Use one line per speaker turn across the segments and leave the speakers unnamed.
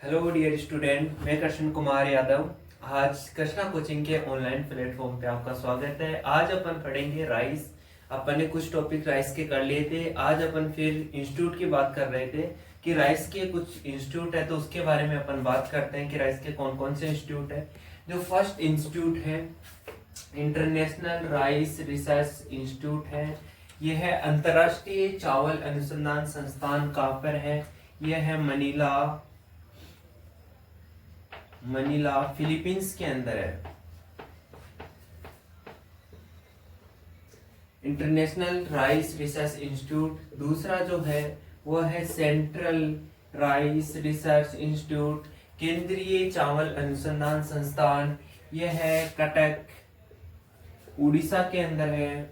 Hello dear student, मैं कृष्ण कुमार यादव। आज Krishna coaching के ऑनलाइन प्लेटफॉर्म पे आपका स्वागत है। आज अपन पढ़ेंगे राइस। अपन ने कुछ टॉपिक राइस के कर लिए थे। आज अपन फिर इंस्टीट्यूट की बात कर रहे थे कि राइस के कुछ इंस्टीट्यूट है, तो उसके बारे में अपन बात करते हैं कि राइस के कौन कौन से इंस्टीट्यूट है। जो फर्स्ट इंस्टीट्यूट है इंटरनेशनल राइस रिसर्च इंस्टीट्यूट है। यह है अंतर्राष्ट्रीय चावल अनुसंधान संस्थान। कहाँ पर है? यह है मनीला फिलीपींस के अंदर है। International rice research institute. दूसरा जो है वो है सेंट्रल राइस रिसर्च इंस्टीट्यूट, केंद्रीय चावल अनुसंधान संस्थान। यह है कटक, उड़ीसा के अंदर है।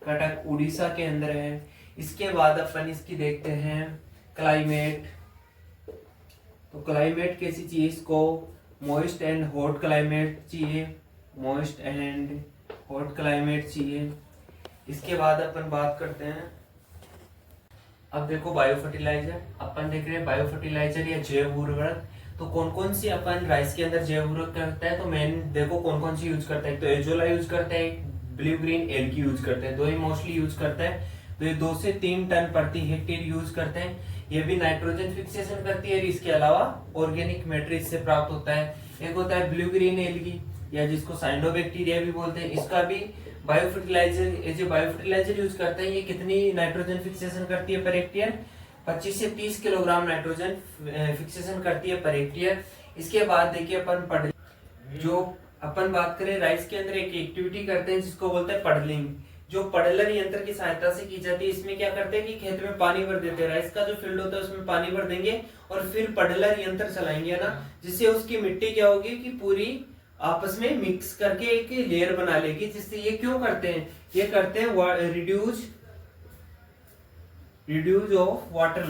कटक उड़ीसा के अंदर है। इसके बाद अपन इसकी देखते हैं क्लाइमेट। तो क्लाइमेट कैसी चाहिए इसको? मॉइस्ट एंड हॉट क्लाइमेट चाहिए। मॉइस्ट एंड हॉट क्लाइमेट चाहिए। इसके बाद अपन बात करते हैं, अब देखो बायो फर्टिलाइजर। अपन देख रहे हैं बायो फर्टिलाइजर या जैव उर्वरक। तो कौन कौन सी अपन राइस के अंदर जैव उर्वरक करता है? तो मेन देखो कौन कौन सी यूज करता है। तो एजोला यूज करता है, ब्लू ग्रीन एल्गी यूज करते हैं, दो ही मोस्टली यूज करता है। तो ये 2 से 3 टन प्रति हेक्टेयर यूज करते हैं। ये भी नाइट्रोजन फिक्सेशन करती है। इसके अलावा ऑर्गेनिक मैट्रिक्स से प्राप्त होता है। एक होता है ब्लू ग्रीन एल्गी या जिसको साइनोबैक्टीरिया भी बोलते हैं। इसका भी बायो फर्टिलाइजर यूज करते हैं। ये कितनी नाइट्रोजन फिक्सेशन करती है पर हेक्टेयर? 25 से 30 किलोग्राम नाइट्रोजन फिक्सेशन करती है पर हेक्टेयर। इसके बाद देखिए अपन जो अपन बात करें राइस के अंदर एक एक्टिविटी करते हैं जिसको बोलते हैं पडलिंग, जो पडलर यंत्र की सहायता से की जाती है। इसमें क्या करते हैं कि खेत में पानी भर देते हैं। राइस का जो फील्ड होता है उसमें पानी भर देंगे और फिर पडलर यंत्र चलाएंगे ना, जिससे उसकी मिट्टी क्या होगी कि पूरी आपस में मिक्स करके एक लेयर बना लेगी। जिससे ये क्यों करते हैं? ये करते हैं रिड्यूज ऑफ वाटर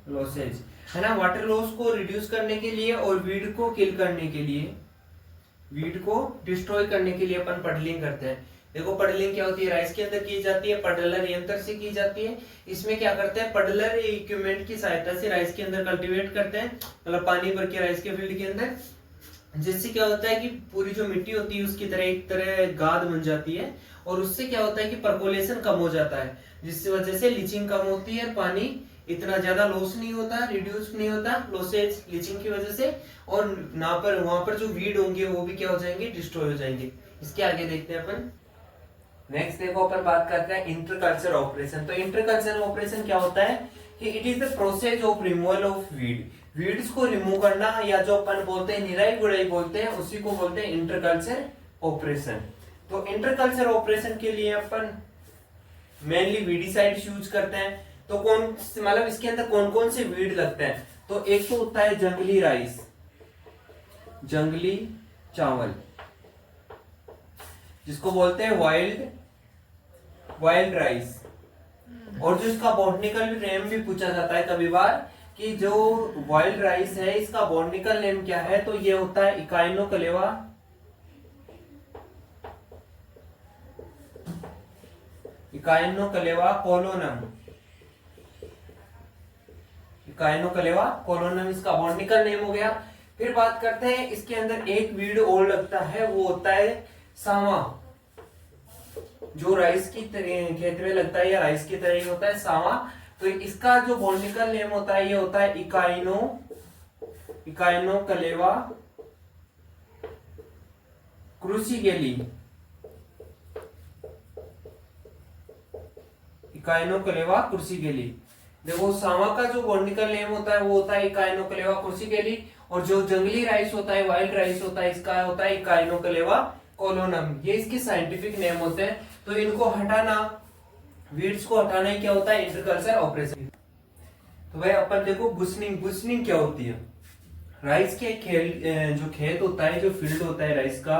लॉसेज, है ना। वाटर लॉस को रिड्यूस करने के लिए और वीड को किल करने के लिए, वीड को डिस्ट्रॉय करने के लिए अपन पडलिंग करते हैं। देखो पडलिंग क्या होती है? राइस के अंदर की जाती है, पडलर यंत्र से की जाती है। इसमें क्या करते हैं? पडलर इक्विपमेंट की सहायता से राइस के अंदर कल्टीवेट करते हैं, मतलब पानी भर के राइस के फील्ड के अंदर। जिससे क्या होता है कि पूरी जो मिट्टी होती है उसकी तरह एक तरह गाद बन जाती है। और उससे क्या होता है कि परकोलेशन कम हो जाता है, जिसकी वजह से लीचिंग कम होती है। पानी इतना ज्यादा लॉस नहीं होता, रिड्यूस नहीं होता लॉसेज लीचिंग की वजह से। और वहां पर जो वीड होंगे वो भी क्या हो जाएंगे? डिस्ट्रॉय हो जाएंगे। इसके आगे देखते हैं अपन। नेक्स्ट देखो अपन बात करते हैं इंटरकल्चर ऑपरेशन। तो इंटरकल्चर ऑपरेशन क्या होता है कि it is the process of removal of weeds को रिमूव करना, या जो अपन बोलते हैं निराई गुड़ाई बोलते हैं, उसी को बोलते हैं इंटरकल्चर ऑपरेशन। तो इंटरकल्चर ऑपरेशन के लिए अपन मेनली वीडीसाइड्स यूज करते हैं। तो मतलब इसके अंदर कौन कौन से वीड लगते हैं? तो एक तो होता है जंगली राइस, जंगली चावल, जिसको बोलते हैं वाइल्ड राइस। और जो इसका बॉटनिकल नेम भी पूछा जाता है कभी बार कि जो वाइल्ड राइस है इसका बॉटनिकल नेम क्या है? तो ये होता है इकाइनोक्लेवा कोलोनम। इकाइनोक्लेवा कोलोनम इसका बॉटनिकल नेम हो गया। फिर बात करते हैं इसके अंदर एक वीड और लगता है, वो होता है सावा, जो राइस की खेत में लगता है या राइस की तरह ही होता है सावा। तो इसका जो बॉटनिकल नेम होता है ये होता है इकाइनोक्लेवा क्रूसिगेली। इकाइनोक्लेवा क्रूसिगेली। देखो सावा का जो बॉटनिकल नेम होता है वो होता है इकाइनोक्लेवा क्रूसिगेली। और जो जंगली राइस होता है, वाइल्ड राइस होता है, इसका होता है इकाइनोक्लेवा कोलोनम। ये इसके साइंटिफिक नेम होते हैं। तो इनको हटाना, वीड्स को हटाना ही क्या होता है? Interculture operation. तो भाई अपन देखो बुशनिंग क्या होती है? राइस के जो खेत होता है, जो फील्ड होता है राइस का,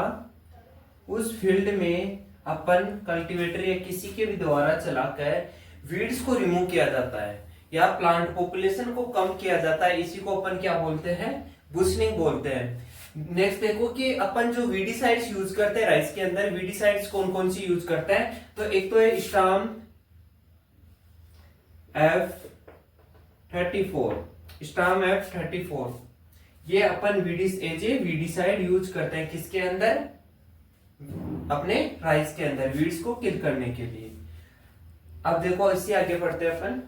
उस फील्ड में अपन कल्टीवेटर या किसी के भी द्वारा चलाकर वीड्स को रिमूव किया जाता है या प्लांट पॉपुलेशन को कम किया जाता है। इसी को अपन क्या बोलते हैं? बुशनिंग बोलते हैं। नेक्स्ट देखो कि अपन जो वीडीसाइड्स यूज करते हैं राइस के अंदर, वीडीसाइड्स कौन कौन सी यूज करते हैं? तो एक तो है स्टाम F 34 स्टार्म F34 ये अपन वीडिसाइड यूज करते हैं किसके अंदर, अपने राइस के अंदर वीड्स को किल करने के लिए। अब देखो इससे आगे बढ़ते हैं अपन,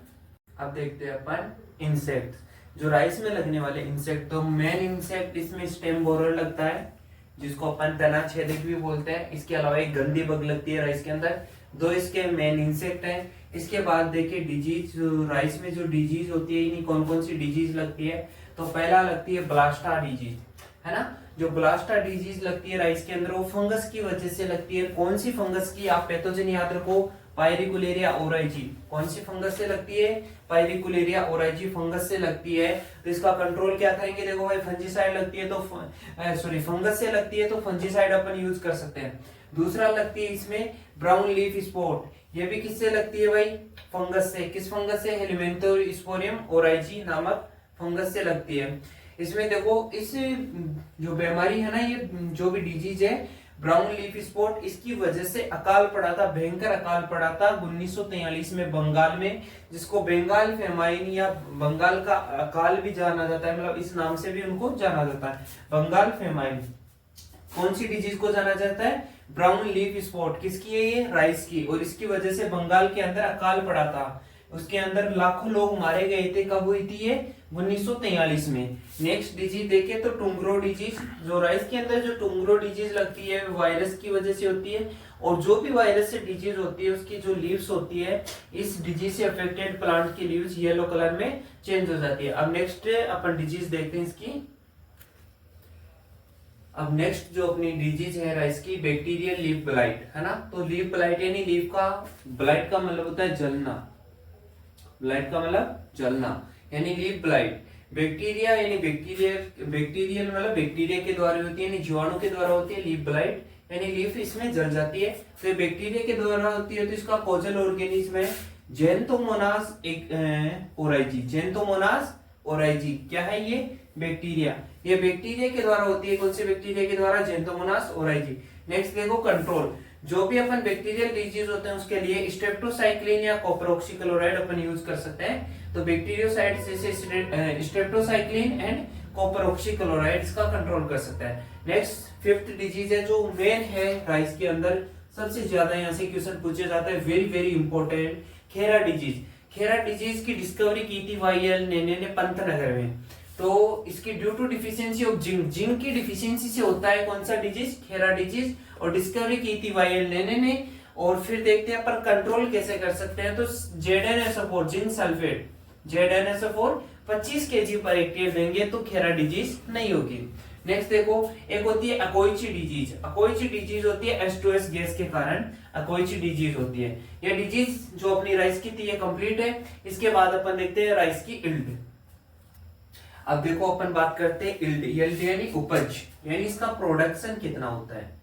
अब देखते हैं अपन इंसेक्ट, जो राइस में लगने वाले इंसेक्ट। तो मेन इंसेक्ट इसमें स्टेम बोरर लगता है जिसको अपन तना छेदक भी बोलते हैं। इसके अलावा एक गंदी बग लगती है राइस के अंदर। दो इसके मेन इंसेक्ट हैं। इसके बाद देखिए डिजीज, राइस में जो डिजीज होती है इन्हीं कौन कौन सी डिजीज लगती है। तो पहला लगती है ब्लास्टा डिजीज, है ना। जो ब्लास्टा डिजीज लगती है राइस के अंदर वो फंगस की वजह से लगती है। कौन सी फंगस की, आप पैथोजन याद रखो, पायरिकुलेरिया ओराइजी। कौन सी फंगस से लगती है, पायरिकुलेरिया ओराइजी फंगस से लगती है। तो इसका कंट्रोल क्या करेंगे, देखो भाई फंजीसाइड लगती है तो फंगस से लगती है तो फंजीसाइड अपन यूज कर सकते हैं। दूसरा लगती है इसमें ब्राउन लीफ स्पॉट, ये भी किससे लगती है भाई, फंगस से। किस फंगस से, हेलिमेंथोस्पोरियम ओराइजी नामक फंगस से लगती है। इसमें देखो इस जो बीमारी है ना, ये जो भी डिजीज है ब्राउन लीफ स्पॉट, इसकी वजह से अकाल पड़ा था, भयंकर अकाल पड़ा था 1943 में बंगाल में, जिसको बंगाल फेमाइन या बंगाल का अकाल भी जाना जाता है, मतलब इस नाम से भी उनको जाना जाता है, बंगाल फेमाइन। कौन सी डिजीज को जाना जाता है, ब्राउन लीफ स्पॉट। किसकी है ये, राइस की। और इसकी वजह से बंगाल के अंदर अकाल पड़ा था, उसके अंदर लाखों लोग मारे गए थे। कब हुई थी ये, 1943 में। नेक्स्ट डिजीज देखे तो टुंग्रो डिजीज, जो राइस के अंदर जो टुंग्रो डिजीज लगती है वायरस की वजह से होती है। और जो भी वायरस से डिजीज होती है उसकी जो लीव्स होती है, इस डिजीज से अफेक्टेड प्लांट की लीव्स येलो कलर में चेंज हो जाती है। अब नेक्स्ट अपन डिजीज देखते हैं इसकी। अब नेक्स्ट जो अपनी डिजीज है राइस की, बैक्टीरियल लीफ ब्लाइट, है ना। तो लीफ ब्लाइट यानी लीफ का, ब्लाइट का मतलब होता है जलना, ब्लाइट का मतलब जलना, यानी लीफ ब्लाइट। बैक्टीरिया यानी बैक्टीरियल मतलब बैक्टीरिया के द्वारा होती है, यानी जीवाणु के द्वारा होती है लीफ ब्लाइट, यानी लीफ इसमें जल जाती है। तो बैक्टीरिया के द्वारा होती है, तो इसका कॉजल ऑर्गेनिज्म है जेंथोमोनास ओराइजी। जेंथोमोनास ओराइजी क्या है ये, बैक्टीरिया। ये बैक्टीरिया के द्वारा होती है, कौन से बैक्टीरिया के द्वारा, जेंथोमोनास ओराइजी। नेक्स्ट देखो कंट्रोल, जो भी अपन बैक्टीरियल डिजीज होते हैं उसके लिए स्ट्रेप्टोसाइक्लिन या कॉपर ऑक्सीक्लोराइड अपन यूज कर सकते हैं। तो बैक्टीरियोसाइड जैसे स्ट्रेप्टोसाइक्लिन एंड कॉपर ऑक्सीक्लोराइड का कंट्रोल कर सकते हैं। नेक्स्ट फिफ्थ डिजीज है जो मेन है राइस के अंदर, सबसे ज्यादा यहाँ से क्वेश्चन पूछे जाता है, very very important, Khaira disease. Khaira disease की डिस्कवरी की थी वाईएल नेने ने पंतनगर में। तो इसकी due to deficiency of zinc, zinc की डिफिशियंसी से होता है कौन सा डिजीज, खेरा डिजीज। और डिस्कवरी की थी वाईएल नेने ने। और फिर देखते हैं अपन कंट्रोल कैसे कर सकते हैं। तो ZnSO4 zinc sulphate, ZnSO4 25 kg per hectare देंगे तो खेरा डिजीज नहीं होगी। नेक्स्ट देखो, एक होती है अकोइची डिजीज। अकोइची डिजीज होती है H2S गैस के कारण अकोइची डिजीज होती है। यह डिजीज जो अपनी राइस की थी ये कंप्लीट है। इसके बाद अपन देखते हैं राइस की इल्ड। अब देखो अपन बात करते हैं इल्ड, यील्ड यानी उपज, यानी इसका प्रोडक्शन कितना होता है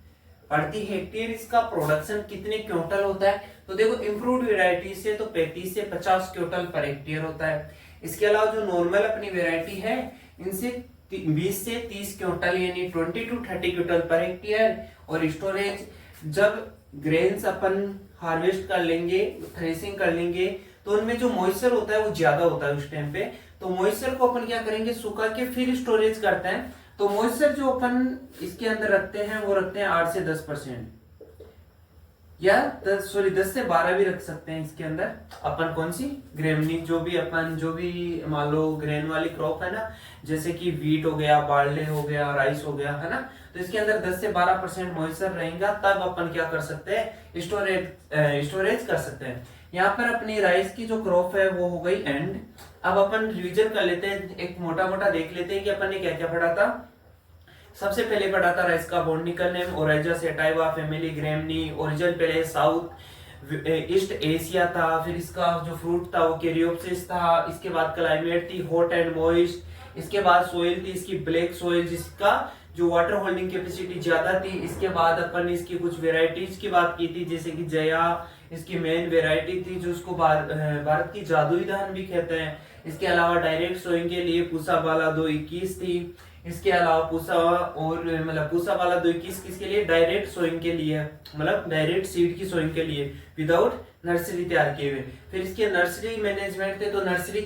प्रति हेक्टेयर, इसका प्रोडक्शन कितने क्विंटल होता है। तो देखो इम्प्रूव्ड वेराइटी से तो 35 से 50 क्विंटल पर हेक्टेयर होता है। इसके अलावा जो नॉर्मल अपनी वेराइटी है इनसे 20 से 30 क्विंटल यानी 20 to 30 क्विंटल पर हेक्टेयर। और स्टोरेज, जब ग्रेन्स अपन हार्वेस्ट कर लेंगे, थ्रेसिंग कर लेंगे, तो उनमें जो मॉइस्चर होता है वो ज्यादा होता है उस टाइम पे। तो मॉइस्चर को अपन क्या करेंगे, सुखा के फिर स्टोरेज करते हैं। तो मॉइस्चर जो अपन इसके अंदर रखते हैं वो रखते हैं 8 से 10% या 10 से 12 भी रख सकते हैं इसके अंदर। अपन कौन सी ग्रेमनी, जो भी मान लो ग्रेन वाली क्रॉप है ना, जैसे कि वीट हो गया, बार्ले हो गया, राइस हो गया, है ना। तो इसके अंदर 10 से 12% मॉइस्चर रहेगा, तब अपन क्या कर सकते हैं, स्टोरेज कर सकते हैं। यहाँ पर अपनी राइस की जो क्रॉप है वो हो गई एंड। अब अपन रिवीजन कर लेते हैं, एक मोटा मोटा देख लेते हैं कि अपन ने क्या क्या पढ़ा था। सबसे पहले पढ़ा था राइस का botanical name Oryza sativa family Gramineae, origin पहले साउथ ईस्ट एशिया था। फिर इसका जो फ्रूट था वो कैरियोप्सिस था। इसके बाद क्लाइमेट थी हॉट एंड मॉइस्ट। इसके बाद सोइल थी इसकी ब्लैक सोइल, जिसका जो वाटर होल्डिंग कैपेसिटी ज्यादा थी। इसके बाद अपन इसकी कुछ वेराइटीज की बात की थी, जैसे कि जया इसकी मेन वेराइटी थी, जो उसको भारत की जादुई धान भी कहते हैं। इसके अलावा डायरेक्ट सोइंग के लिए पूसा बाला 221 थी। इसके अलावा पूसा बाला 221 किसके लिए, डायरेक्ट सोइंग के लिए, मतलब डायरेक्ट सीड की सोइंग के लिए, विदाउट नर्सरी तैयार किए हुए। फिर इसके नर्सरी मैनेजमेंट थे, तो नर्सरी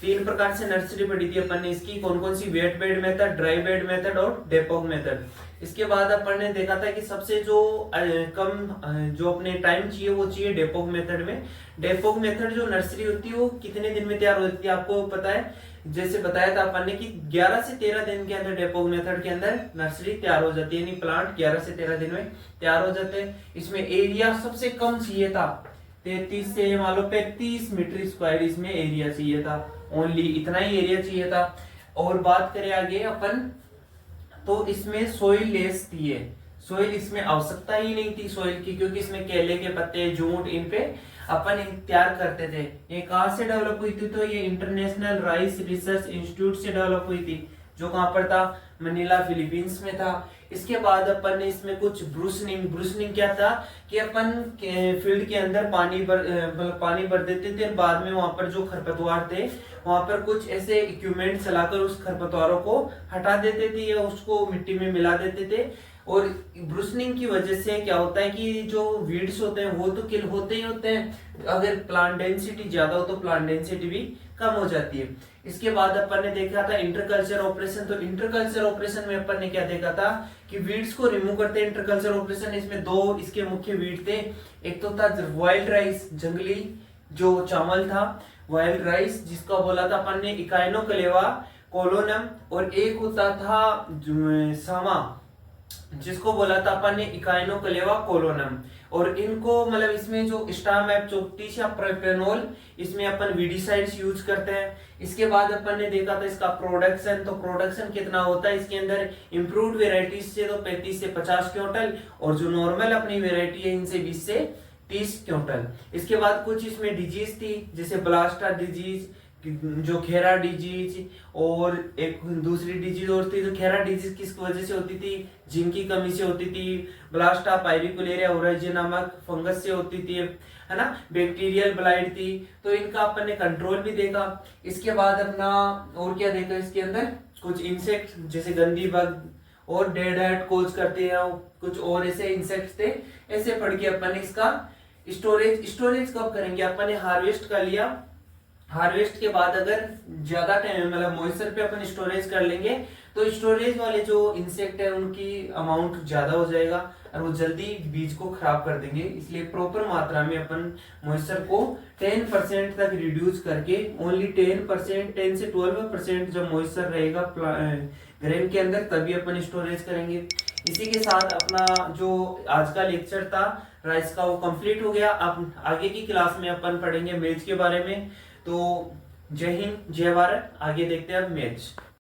तीन प्रकार से नर्सरी पढ़ी थी अपन ने इसकी, कौन कौन सी, wet bed method, dry bed method और डेपोक मेथड। इसके बाद अपन ने देखा था कि सबसे जो कम जो अपने टाइम चाहिए वो चाहिए डेपोक मेथड में। डेपोक मेथड जो नर्सरी होती है वो कितने दिन में तैयार होती है आपको पता है, जैसे बताया था अपन ने कि 11 से 13 दिन के अंदर डेपोक मेथड के अंदर नर्सरी तैयार हो जाती है, यानी प्लांट 11 से 13 दिन में तैयार हो जाते हैं। इसमें एरिया सबसे कम चाहिए था, 33 से मान लो 35 मीटर स्क्वायर इसमें एरिया चाहिए था, ओनली इतना ही एरिया चाहिए था। और बात करें आगे अपन, तो इसमें सोइल लेस थी है, सोइल इसमें आवश्यकता ही नहीं थी सोइल की, क्योंकि इसमें केले के पत्ते, जूट, इन पे अपन तैयार करते थे। ये कहाँ से डेवलप हुई थी, तो ये इंटरनेशनल राइस रिसर्च इंस्टीट्यूट से डेवलप हुई थी, जो कहाँ पर था, मनीला फिलीपींस में था। इसके बाद अपन ने इसमें कुछ ब्रूसनिंग, ब्रूसनिंग क्या था कि अपन फील्ड के अंदर पानी भर देते थे, बाद में वहां पर जो खरपतवार थे वहां पर कुछ ऐसे इक्विपमेंट चलाकर उस खरपतवारों को हटा देते थे या उसको मिट्टी में मिला देते थे। और ब्रूसनिंग की वजह से क्या होता है कि जो वीड्स होते हैं वो तो किल होते ही होते हैं, अगर प्लांट डेंसिटी ज्यादा हो तो प्लांट डेंसिटी भी कम हो जाती है। इसके बाद अपन ने देखा था इंटरकल्चर ऑपरेशन, तो इंटरकल्चर ऑपरेशन में अपन ने क्या देखा था कि वीड्स को रिमूव करते हैं इंटरकल्चर ऑपरेशन। इसमें दो इसके मुख्य वीड थे, एक तो था वाइल्ड राइस, जंगली जो चावल था वाइल्ड राइस, जिसका बोला था अपन ने इकाइनोक्लेवा कोलोनम, और एक होता था सामा, जिसको बोला था अपन ने इकाइनोक्लेवा कोलोनम। और इनको मतलब इसमें जो स्टामेप्टोप्टिस प्रोपेनोल, इसमें अपन वीडिसाइड्स यूज करते हैं। इसके बाद अपन ने देखा था इसका प्रोडक्शन, तो प्रोडक्शन कितना होता है इसके अंदर, इंप्रूव्ड वेराइटीज से तो 35 से 50 क्विंटल, और जो नॉर्मल अपनी वेराइटी है इनसे 20 से 30 क्विंटल। इसके बाद कुछ इसमें डिजीज थी, जैसे ब्लास्टा डिजीज, जो खेरा डिजीज, और एक दूसरी डिजीज और थी। जो खेरा डिजीज किस वजह से होती थी, जिंक की कमी से होती थी। ब्लास्टा पाइरिकुलेरिया ओराइजे नामक फंगस से होती थी, है ना। बैक्टीरियल ब्लाइट थी, तो इनका अपन ने कंट्रोल भी देखा। इसके बाद अपना और क्या देखा, इसके अंदर कुछ इंसेक्ट जैसे गंदी बग और डेड हैट कोज करते हैं, कुछ और ऐसे इंसेक्ट्स थे। ऐसे पढ़ के अपन इसका स्टोरेज कब करेंगे, अपन ने हार्वेस्ट कर लिया, हार्वेस्ट के बाद अगर ज्यादा टाइम मतलब मॉइस्चर पे अपन स्टोरेज कर लेंगे तो स्टोरेज वाले जो इंसेक्ट है उनकी अमाउंट ज्यादा हो जाएगा और वो जल्दी बीज को खराब कर देंगे। इसलिए प्रॉपर मात्रा में अपन मॉइस्चर को 10% तक रिड्यूस करके, ओनली 10%, 10 से 12% जब मॉइस्चर रहेगा ग्रेन के अंदर तभी अपन स्टोरेज करेंगे। इसी के साथ अपना जो आज का लेक्चर था राइस का वो कंप्लीट हो गया। अब आगे की क्लास में अपन पढ़ेंगे मेज के बारे में। तो जय हिंद, जय भारत। आगे देखते हैं अब मैच।